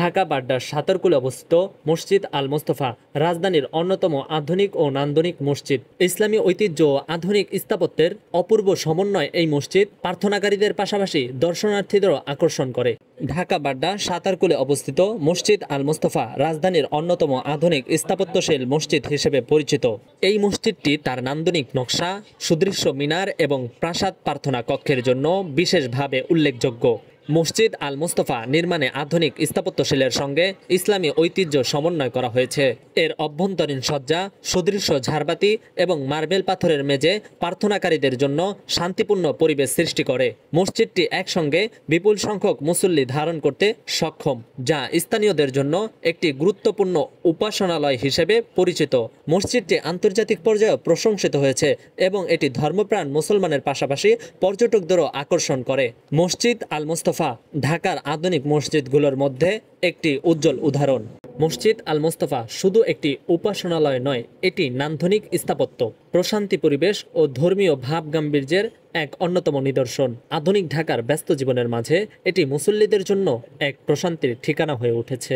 ঢাকা বাড্ডার সাতারকুলে অবস্থিত মসজিদ আল মোস্তফা রাজধানীর অন্যতম আধুনিক ও নান্দনিক মসজিদ। ইসলামী ঐতিহ্য ও আধুনিক স্থাপত্যের অপূর্ব সমন্বয় এই মসজিদ প্রার্থনাকারীদের পাশাপাশি দর্শনার্থীদেরও আকর্ষণ করে। ঢাকা বাড্ডা সাতারকুলে অবস্থিত মসজিদ আল মোস্তফা রাজধানীর অন্যতম আধুনিক স্থাপত্যশীল মসজিদ হিসেবে পরিচিত। এই মসজিদটি তার নান্দনিক নকশা, সুদৃশ্য মিনার এবং প্রাসাদ প্রার্থনা কক্ষের জন্য বিশেষভাবে উল্লেখযোগ্য। মসজিদ আল মোস্তফা নির্মাণে আধুনিক স্থাপত্যশৈলীর সঙ্গে ইসলামী ঐতিহ্য সমন্বয় করা হয়েছে। এর অভ্যন্তরীণ সজ্জা, সুদৃশ্য ঝাড়বাতি এবং মার্বেল পাথরের মেঝে প্রার্থনাকারীদের জন্য শান্তিপূর্ণ পরিবেশ সৃষ্টি করে। মসজিদটি একসঙ্গে বিপুল সংখ্যক মুসল্লি ধারণ করতে সক্ষম, যা স্থানীয়দের জন্য একটি গুরুত্বপূর্ণ উপাসনালয় হিসেবে পরিচিত। মসজিদটি আন্তর্জাতিক পর্যায়ে প্রশংসিত হয়েছে এবং এটি ধর্মপ্রাণ মুসলমানের পাশাপাশি পর্যটকদেরও আকর্ষণ করে। মসজিদ আল মোস্তফা ঢাকার আধুনিক মসজিদগুলোর মধ্যে একটি উজ্জ্বল উদাহরণ। মসজিদ আল মোস্তফা শুধু একটি উপাসনালয় নয়, এটি নান্দনিক স্থাপত্য, প্রশান্তি পরিবেশ ও ধর্মীয় ভাব গাম্ভীর্যের এক অন্যতম নিদর্শন। আধুনিক ঢাকার ব্যস্ত জীবনের মাঝে এটি মুসল্লিদের জন্য এক প্রশান্তির ঠিকানা হয়ে উঠেছে।